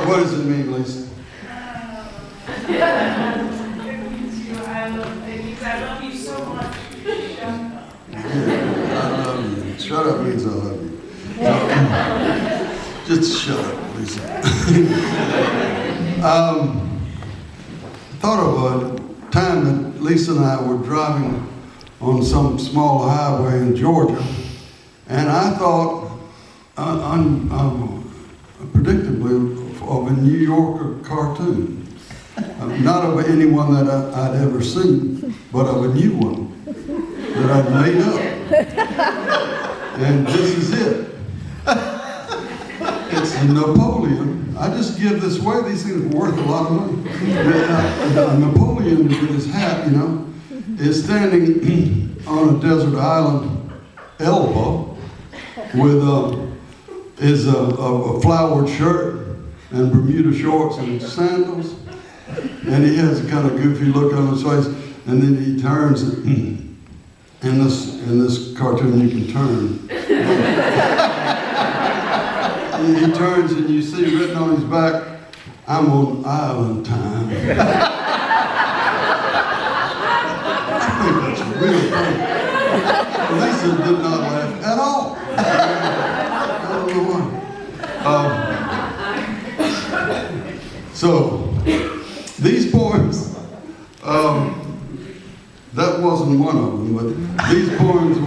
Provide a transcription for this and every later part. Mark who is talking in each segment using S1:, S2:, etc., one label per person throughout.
S1: What does it mean, Lisa?
S2: It means I love you so much.
S1: I love you. Shut up means I love you. Just shut up, Lisa. Thought of a time that Lisa and I were driving on some small highway in Georgia, and I thought, predictably, of a New Yorker cartoon. Not of anyone that I'd ever seen, but of a new one that I'd made up. And this is it. It's Napoleon. I just give this away. These things are worth a lot of money. Napoleon with his hat, you know, is standing on a desert island, Elba, with a flowered shirt and Bermuda shorts and sandals. And he has a kind of goofy look on his face. And then he turns. In this cartoon, you can turn. He turns and you see written on his back, "I'm on island time." I think that's really funny. Lisa did not laugh at all. I don't know why. So, these poems, that wasn't one of them, but these poems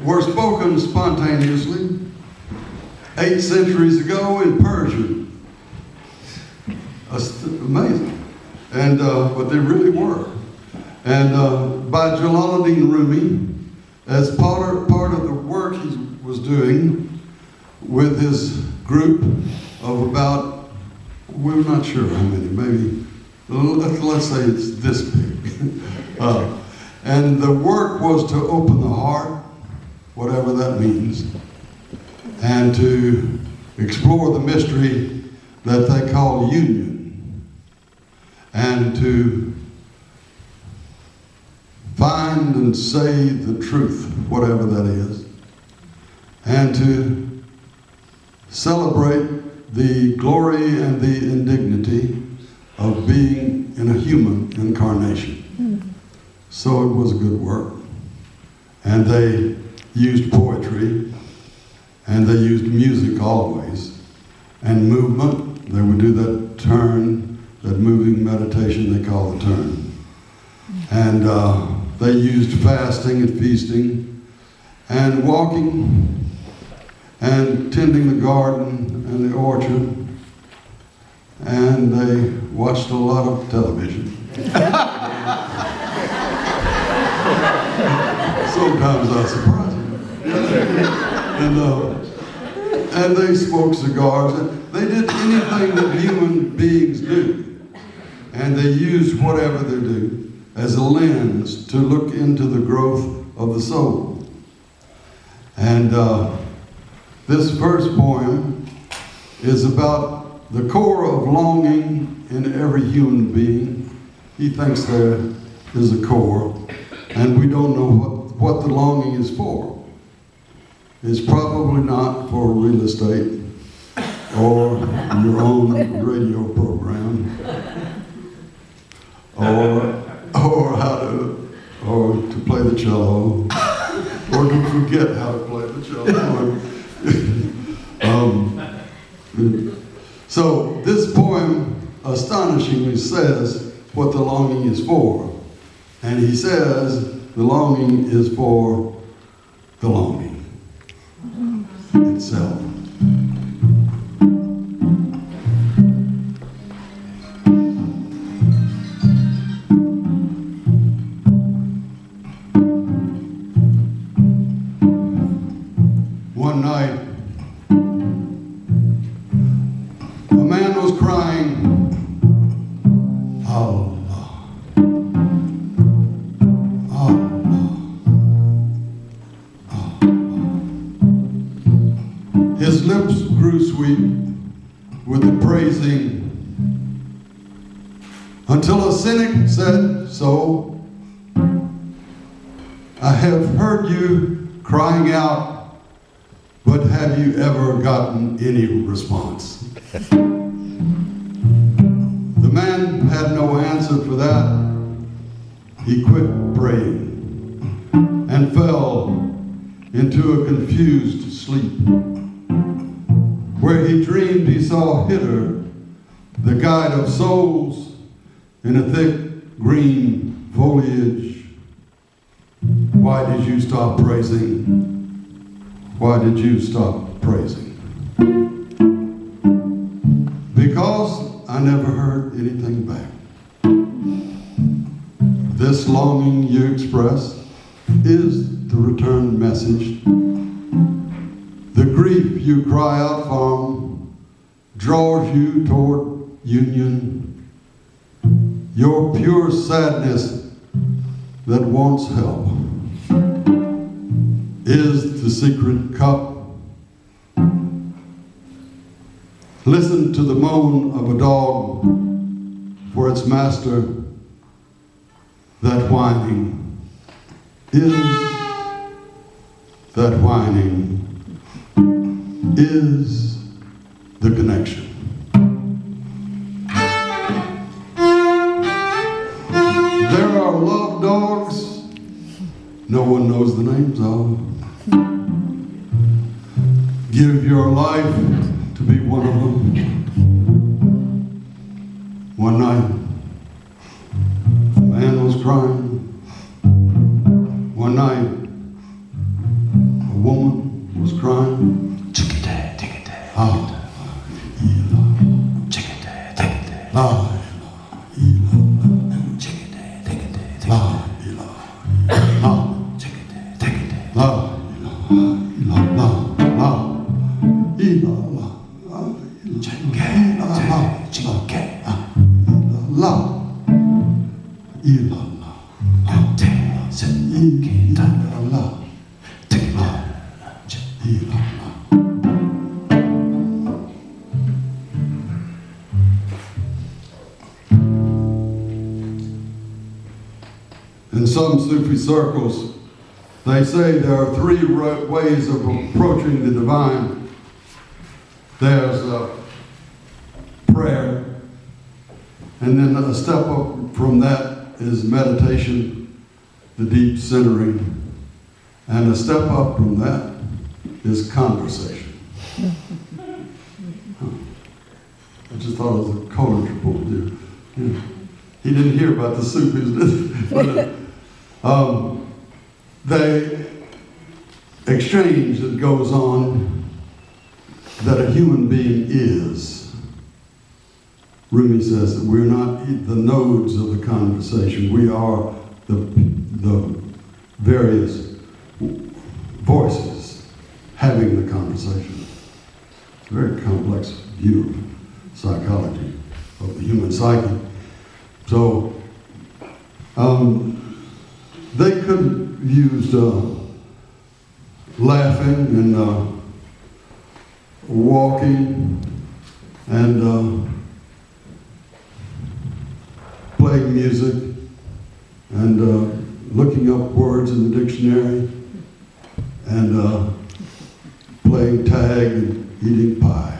S1: were spoken spontaneously 8 centuries ago in Persian. Amazing. And, but they really were. And by Jalaluddin Rumi, as part of the work he was doing with his group of about, we're not sure how many, maybe, let's say it's this big. And the work was to open the heart, whatever that means, and to explore the mystery that they call union, and to find and say the truth, whatever that is, and to celebrate the glory and the indignity of being in a human incarnation. So it was a good work. And they used poetry, and they used music always, and movement. They would do that turn, that moving meditation they call the turn. And they used fasting and feasting, and walking, and tending the garden and the orchard, and they watched a lot of television. Sometimes I surprise them. And they smoked cigars. They did anything that human beings do. And they used whatever they do as a lens to look into the growth of the soul. And this first poem is about the core of longing in every human being. He thinks there is a core, and we don't know what the longing is for. It's probably not for real estate or your own radio program or to play the cello or to forget how to play the cello. So this poem astonishingly says what the longing is for. And he says the longing is for the longing itself. One night, a man was crying, Allah, Allah, Allah. His lips grew sweet with the praising until a cynic said, "So, I have heard you crying out But have you ever gotten any response? The man had no answer for that. He quit praying and fell into a confused sleep, where he dreamed he saw Hitter, the guide of souls, in a thick green foliage. Why did you stop praising? Why did you stop praising? Because I never heard anything back. This longing you express is the return message. The grief you cry out from draws you toward union. Your pure sadness that wants help is the secret cup. Listen to the moan of a dog for its master. That whining is the connection. There are love dogs no one knows the names of. Give your life to be one of them. One night, a man was crying. One night, a woman was crying. In some Sufi circles, they say there are three ways of approaching the divine. There's prayer, and then a step up from that is meditation, the deep centering, and a step up from that is conversation. I just thought it was a Coleman report. Yeah. He didn't hear about the Sufis, did he? But, the exchange that goes on that a human being is. RUMI says that we're not the nodes of the conversation. We are the various voices having the conversation. It's a very complex view of psychology, of the human psyche. So, they could have used laughing and walking and playing music and looking up words in the dictionary and playing tag and eating pie.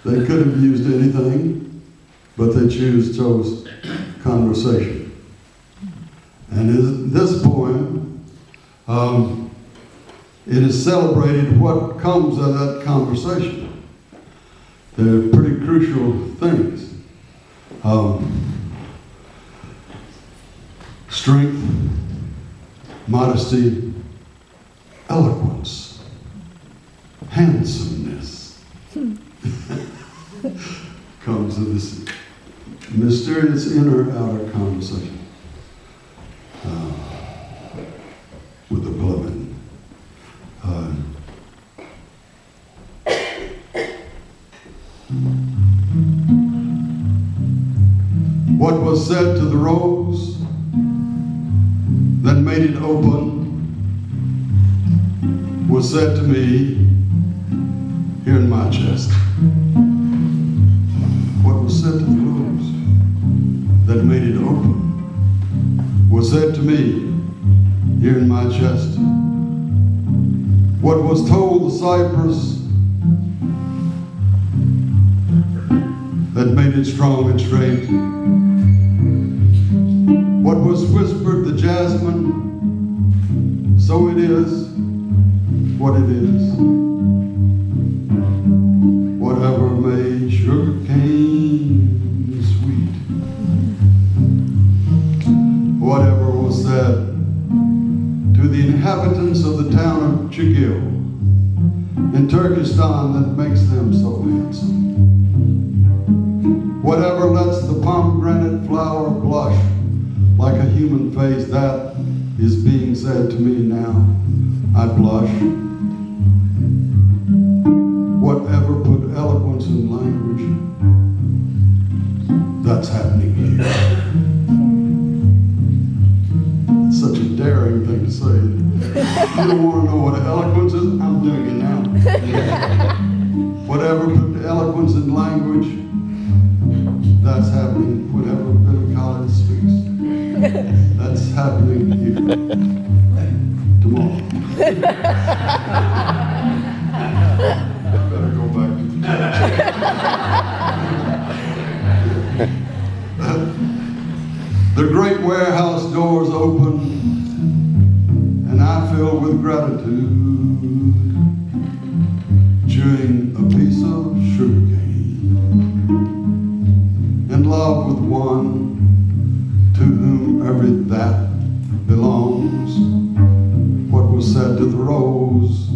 S1: They could have used anything, but they chose conversation. And in this poem, it is celebrated what comes of that conversation. They're pretty crucial things. Strength, modesty, eloquence, handsomeness comes of this mysterious inner-outer conversation with the beloved. What was said to the rose that made it open was said to me here in my chest. What was said to the rose that made it open was said to me here in my chest. What was told the cypress that made it strong and straight. What was whispered the jasmine, so it is what it is. Whatever made sugar cane sweet. Whatever was said to the inhabitants of the town of Chigil in Turkestan that makes them so handsome. Whatever lets the pomegranate flower blush like a human face, that is being said to me now. I blush. Whatever put eloquence in language, that's happening here. It's such a daring thing to say. You don't want to know what eloquence is? I'm doing it now. Whatever put eloquence in language, that's happening whenever Billy Collins speaks. That's happening here. Tomorrow. Better go back to the church. The great warehouse doors open, and I fill with gratitude, chewing a piece of sugarcane, in love with one to whom every that belongs. What was said to the rose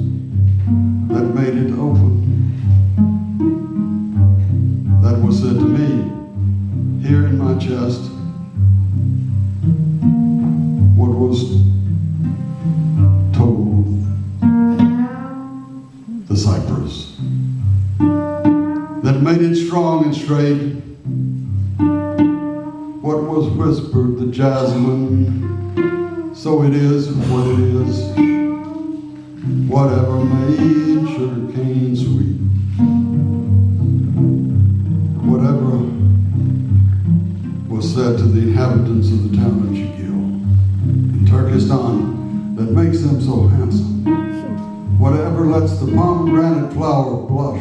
S1: that made it open, that was said to me here in my chest. What was told the cypress that made it strong and straight. What was whispered the jasmine, so it is what it is. Whatever made sugarcane sweet. Whatever was said to the inhabitants of the town of Chigil in Turkestan that makes them so handsome. Whatever lets the pomegranate flower blush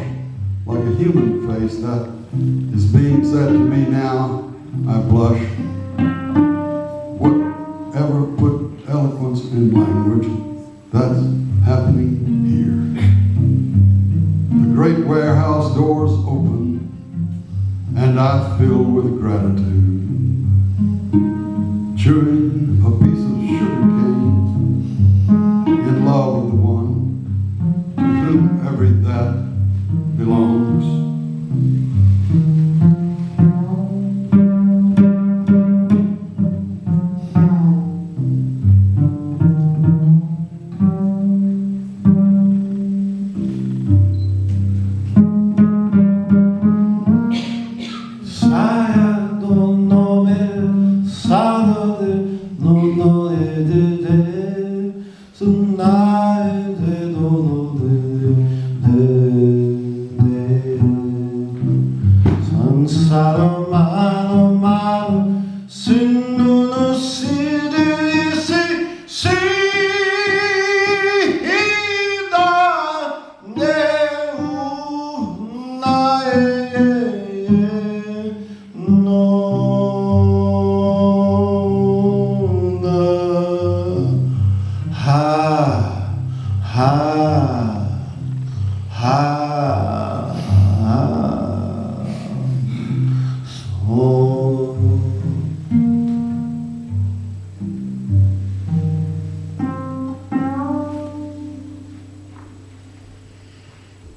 S1: like a human face, that is being said to me now. I blush. Whatever put eloquence in language, that's happening here. The great warehouse doors open, and I fill with gratitude, chewing a piece of sugarcane, in love with the one to whom every that belongs.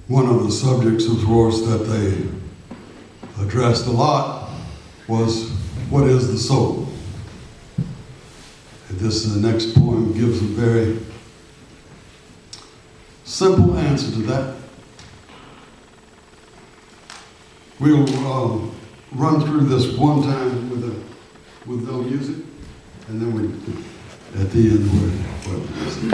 S1: One of the subjects, of course, that they addressed a lot was, what is the soul? And this next poem gives a very simple answer to that. We'll run through this one time with no music, and then we, at the end, what is it?